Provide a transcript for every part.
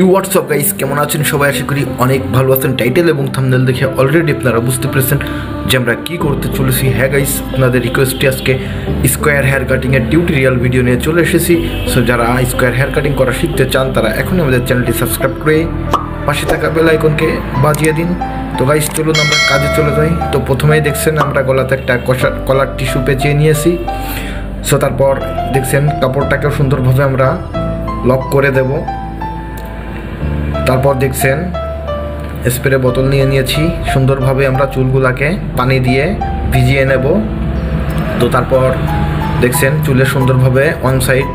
WhatsApp guys, কেমন আছেন সবাই? আশা করি অনেক ভালো আছেন। টাইটেল এবং থাম্বনেল দেখে অলরেডি আপনারা বুঝতে পেরেছেন যে আমরা কী করতে চলেছি। হ্যাঁ গাইস, আপনাদের রিকোয়েস্টে আজকে স্কোয়ার হেয়ার কাটিংয়ের টিউটোরিয়াল ভিডিও নিয়ে চলে এসেছি। সো যারা স্কোয়ার হেয়ার কাটিং করা শিখতে চান তারা এখনই আমাদের চ্যানেলটি সাবস্ক্রাইব করে পাশে থাকা বেল আইকনকে বাজিয়ে দিন। তো গাইস চলুন আমরা কাজে চলে যাই। তো প্রথমেই দেখছেন আমরা গলাতে একটা কলার টিস্যু পেঁচিয়ে নিয়েছি। সো তারপর দেখছেন কাপড়টাকেও সুন্দরভাবে আমরা লক করে দেব। তারপর দেখছেন স্প্রে বোতল নিয়ে নিয়েছি, সুন্দরভাবে আমরা চুলগুলাকে পানি দিয়ে ভিজিয়ে নেব। তো তারপর দেখছেন চুলে সুন্দরভাবে ওয়ান সাইড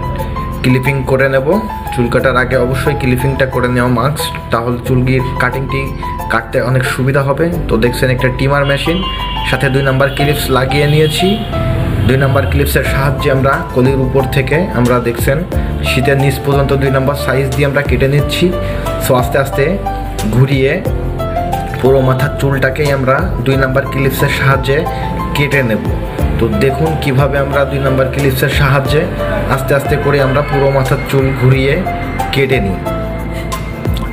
ক্লিপিং করে নেব। চুল কাটার আগে অবশ্যই ক্লিপিংটা করে নেওয়া মাস্ট, তাহলে চুলগির কাটিংটি কাটতে অনেক সুবিধা হবে। তো দেখছেন একটা ট্রিমার মেশিন সাথে 2 নাম্বার ক্লিপস লাগিয়ে নিয়েছি। 2 নাম্বার ক্লিপসের সাহায্যে আমরা কলির উপর থেকে আমরা দেখছেন শীতের নিচ পর্যন্ত 2 নাম্বার সাইজ দিয়ে আমরা কেটে নিচ্ছি। সো আস্তে আস্তে ঘুরিয়ে পুরো মাথার চুলটাকেই আমরা 2 নাম্বার ক্লিপসের সাহায্যে কেটে নেব। তো দেখুন কিভাবে আমরা 2 নাম্বার ক্লিপসের সাহায্যে আস্তে আস্তে করে আমরা পুরো মাথার চুল ঘুরিয়ে কেটে নিই।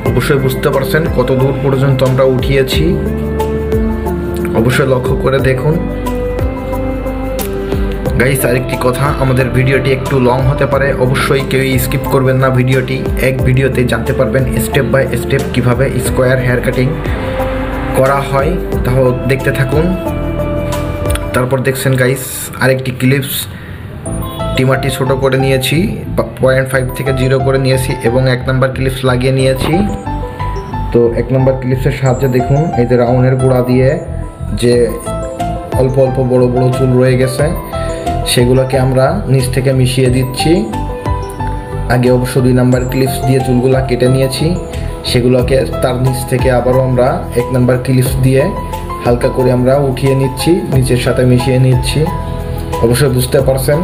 অবশ্যই বুঝতে পারছেন কত দূর পর্যন্ত আমরা উঠিয়েছি, অবশ্যই লক্ষ্য করে দেখুন। গাইস আরেকটি কথা, আমাদের ভিডিওটি একটু লং হতে পারে, অবশ্যই কেউই স্কিপ করবেন না। ভিডিওটি এক ভিডিওতে জানতে পারবেন স্টেপ বাই স্টেপ কিভাবে স্কোয়ার হেয়ার কাটিং করা হয়, তাহলে দেখতে থাকুন। তারপর দেখছেন গাইস আরেকটি ক্লিপস ট্রিমারটি ছোট করে নিয়েছি, 0.5 থেকে 0 করে নিয়েছি এবং 1 নাম্বার ক্লিপস লাগিয়ে নিয়েছি। তো 1 নাম্বার ক্লিপসের সাহায্যে দেখুন এই যে রাউন্ডের গোড়া দিয়ে যে অল্প অল্প বড় বড় চুল রয়ে গেছে সেগুলোকে আমরা নিচ থেকে মিশিয়ে দিচ্ছি। আগে অবশ্য 2 নাম্বার ক্লিপস দিয়ে চুলগুলা কেটে নিয়েছি, সেগুলোকে তার নিচ থেকে আবারও আমরা 1 নাম্বার ক্লিপস দিয়ে হালকা করে আমরা উঠিয়ে নিচ্ছি, নিচের সাথে মিশিয়ে নিচ্ছি। অবশ্যই বুঝতে পারছেন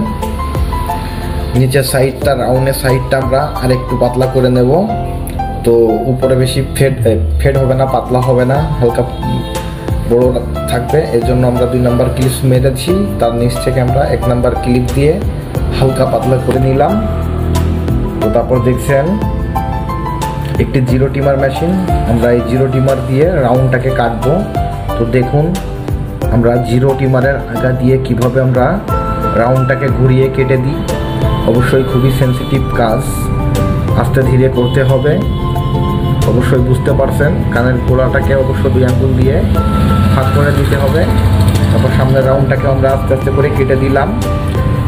নিচের সাইডটা রাউন্ডের সাইডটা আমরা আরেকটু পাতলা করে নেব। তো উপরে বেশি ফেড হবে না, পাতলা হবে না, হালকা বড় থাকবে। এর জন্য আমরা 2 নাম্বার ক্লিপস মেরেছি, তার নিচ থেকে আমরা 1 নাম্বার ক্লিপ দিয়ে হালকা পাতলা করে নিলাম। তো তারপর দেখছেন একটি 0 ট্রিমার মেশিন, আমরা এই 0 ট্রিমার দিয়ে রাউন্ডটাকে কাটবো। তো দেখুন আমরা 0 ট্রিমারের আগা দিয়ে কিভাবে আমরা রাউন্ডটাকে ঘুরিয়ে কেটে দিই। অবশ্যই খুবই সেন্সিটিভ কাজ, আস্তে ধীরে করতে হবে। অবশ্যই বুঝতে পারছেন কানের গোড়াটাকে অবশ্যই 2 আঙ্গুল দিয়ে ফাঁক করে দিতে হবে। তারপর সামনের রাউন্ডটাকে আমরা আস্তে আস্তে করে কেটে দিলাম।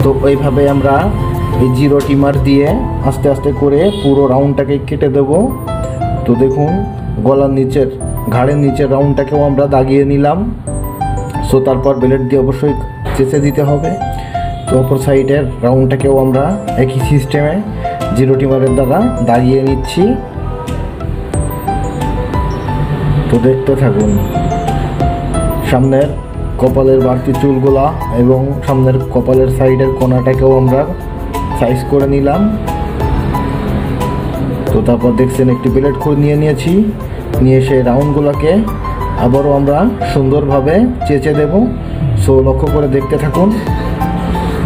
তো ওইভাবে আমরা এই 0 ট্রিমার দিয়ে আস্তে আস্তে করে পুরো রাউন্ডটাকে কেটে দেব। তো দেখুন গলার নিচের ঘাড়ের নিচের রাউন্ডটাকেও আমরা দাগিয়ে নিলাম। সো তারপর ব্লেড দিয়ে অবশ্যই চেঁচে দিতে হবে। তো অপর সাইডের রাউন্ডটাকেও আমরা একই সিস্টেমে 0 ট্রিমারের দ্বারা দাগিয়ে নিচ্ছি। তো দেখতে থাকুন সামনের কপালের বাড়তি চুলগুলা এবং সামনের কপালের সাইডের কোণাটাকেও আমরা সাইজ করে নিলাম। তো তারপর দেখছেন একটি ব্লেড খুঁড় নিয়ে নিয়েছি, নিয়ে সেই রাউন্ডগুলোকে আবারও আমরা সুন্দরভাবে চেঁচে দেব। সো লক্ষ্য করে দেখতে থাকুন।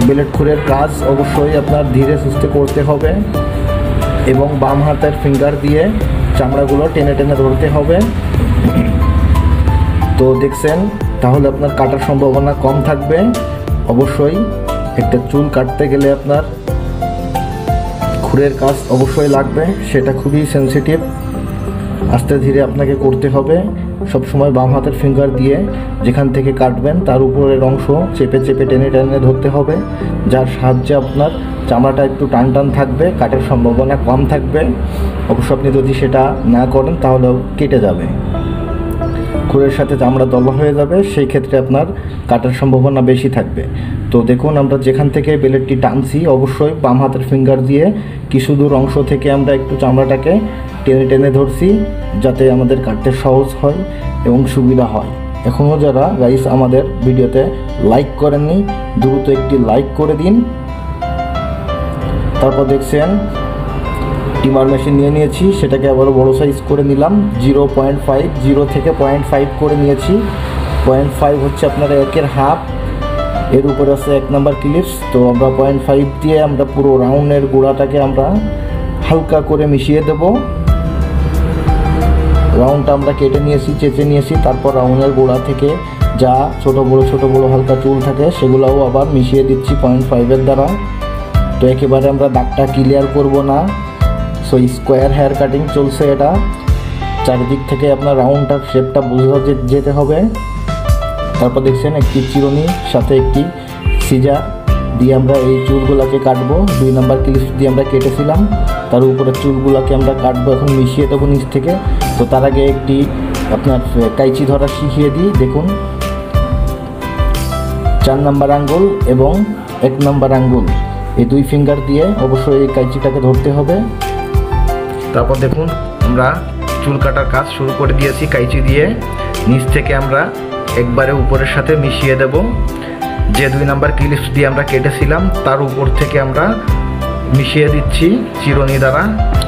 ব্লেড খুঁড়ের কাজ অবশ্যই আপনার ধীরে সুস্থে করতে হবে এবং বাম হাতের ফিঙ্গার দিয়ে চামড়াগুলো টেনে টেনে ধরতে হবে। তো দেখছেন তাহলে আপনার কাটার সম্ভাবনা কম থাকবে। অবশ্যই একটা চুল কাটতে গেলে আপনার খুরের কাজ অবশ্যই লাগবে, সেটা খুবই সেন্সিটিভ, আস্তে ধীরে আপনাকে করতে হবে। সবসময় বাম হাতের ফিঙ্গার দিয়ে যেখান থেকে কাটবেন তার উপরের অংশ চেপে চেপে টেনে টেনে ধরতে হবে, যার সাহায্যে আপনার চামড়াটা একটু টান টান থাকবে, কাটার সম্ভাবনা কম থাকবে। অবশ্য আপনি যদি সেটা না করেন তাহলে কেটে যাবে, খুরের সাথে চামড়া দলা হয়ে যাবে, সেই ক্ষেত্রে আপনার কাটার সম্ভাবনা বেশি থাকবে। তো দেখুন আমরা যেখান থেকে ব্লেডটি টানছি অবশ্যই বাম হাতের ফিঙ্গার দিয়ে কিছু দূর অংশ থেকে আমরা একটু চামড়াটাকে টেনে টেনে ধরছি, যাতে আমাদের কাটতে সহজ হয় এবং সুবিধা হয়। এখনও যারা গাইস আমাদের ভিডিওতে লাইক করেননি দ্রুত একটি লাইক করে দিন। তারপর দেখছেন ট্রিমার মেশিন নিয়ে নিয়েছি, সেটাকে আবারও বড় সাইজ করে নিলাম। 0.5 থেকে 0.5 করে নিয়েছি। 0.5 হচ্ছে আপনার 1-এর হাফ, এর উপরে আছে 1 নাম্বার ক্লিপস। তো আমরা 0.5 দিয়ে আমরা পুরো রাউন্ডের গোড়াটাকে আমরা হালকা করে মিশিয়ে দেব। রাউন্ডটা আমরা কেটে নিয়েছি, চেঁচে নিয়েছি। তারপর রাউন্ডের গোড়া থেকে যা ছোট বড় হালকা চুল থাকে সেগুলোও আবার মিশিয়ে দিচ্ছি 0.5-এর দ্বারা। তো একেবারে আমরা দাগটা ক্লিয়ার করব না। সো স্কোয়ার হেয়ার কাটিং চলছে, এটা চারিদিক থেকে আপনার রাউন্ডটার শেপটা বোঝা যেতে হবে। তারপর দেখছেন একটি চিরুনি সাথে একটি সিজার দিয়ে আমরা এই চুলগুলোকে কাটবো। 2 নাম্বার ক্লিপ দিয়ে আমরা কেটেছিলাম, তার উপরে চুলগুলোকে আমরা কাটবো, এখন মিশিয়ে দেবো নিচ থেকে। তো তার আগে একটি আপনার কাইচি ধরা শিখিয়ে দিই। দেখুন 4 নাম্বার আঙ্গুল এবং 1 নাম্বার আঙ্গুল, এই 2 ফিঙ্গার দিয়ে অবশ্যই এই কাইচিটাকে ধরতে হবে। তারপর দেখুন আমরা চুল কাটার কাজ শুরু করে দিয়েছি কাইচি দিয়ে। নিচ থেকে আমরা একবারে উপরের সাথে মিশিয়ে দেব। যে 2 নাম্বার ক্লিপস দিয়ে আমরা কেটেছিলাম তার উপর থেকে আমরা মিশিয়ে দিচ্ছি চিরুনি দ্বারা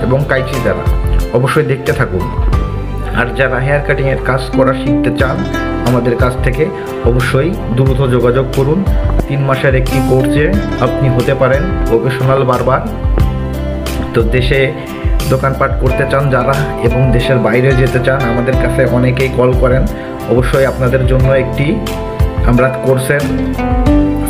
এবং কাইচি দ্বারা। অবশ্যই দেখতে থাকুন। আর যারা হেয়ার কাটিংয়ের কাজ করা শিখতে চান আমাদের কাছ থেকে অবশ্যই দ্রুত যোগাযোগ করুন। 3 মাসের একটি কোর্সে আপনি হতে পারেন প্রফেশনাল বারবার। তো দেশে দোকানপাট করতে চান যারা এবং দেশের বাইরে যেতে চান, আমাদের কাছে অনেকেই কল করেন। অবশ্যই আপনাদের জন্য একটি আমরা কোর্সের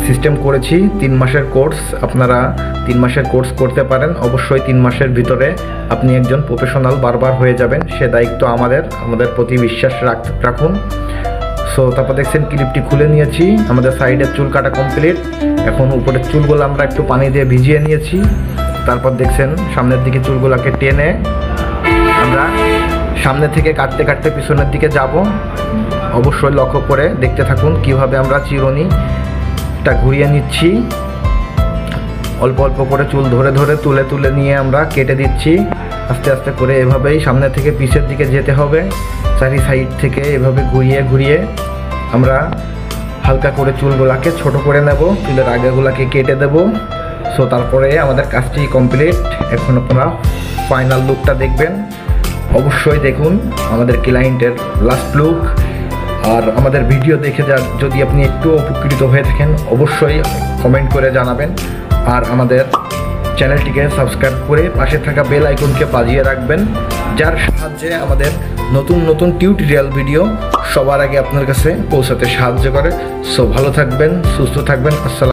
সিস্টেম করেছি, 3 মাসের কোর্স। আপনারা 3 মাসের কোর্স করতে পারেন। অবশ্যই 3 মাসের ভিতরে আপনি একজন প্রফেশনাল বারবার হয়ে যাবেন, সে দায়িত্ব আমাদের প্রতি বিশ্বাস রাখুন। সো তারপর দেখছেন ক্লিপটি খুলে নিয়েছি, আমাদের সাইডের চুল কাটা কমপ্লিট। এখন উপরের চুলগুলো আমরা একটু পানি দিয়ে ভিজিয়ে নিয়েছি। তারপর দেখছেন সামনের দিকে চুলগুলোকে টেনে আমরা সামনে থেকে কাটতে কাটতে পিছনের দিকে যাব। অবশ্যই লক্ষ্য করে দেখতে থাকুন কিভাবে আমরা চিরুনিটা ঘুরিয়ে নিচ্ছি। অল্প অল্প করে চুল ধরে ধরে তুলে নিয়ে আমরা কেটে দিচ্ছি আস্তে আস্তে করে। এভাবেই সামনে থেকে পিছের দিকে যেতে হবে, চারি সাইড থেকে এভাবে ঘুরিয়ে ঘুরিয়ে আমরা হালকা করে চুলগুলাকে ছোট করে নেব, চুলের আগেগুলাকে কেটে দেব। সো তারপরে আমাদের কাজটি কমপ্লিট। এখন আপনারা ফাইনাল লুকটা দেখবেন। অবশ্যই দেখুন আমাদের ক্লায়েন্টের লাস্ট লুক। আর আমাদের ভিডিও দেখে যদি আপনি একটু উপকৃত হয়ে থাকেন অবশ্যই কমেন্ট করে জানাবেন। আর আমাদের চ্যানেলটিকে সাবস্ক্রাইব করে পাশে থাকা বেল আইকনকে বাজিয়ে রাখবেন, যার সাহায্যে আমাদের নতুন নতুন টিউটোরিয়াল ভিডিও সবার আগে আপনার কাছে পৌঁছাতে সাহায্য করে। সো ভালো থাকবেন, সুস্থ থাকবেন। আসসালাম।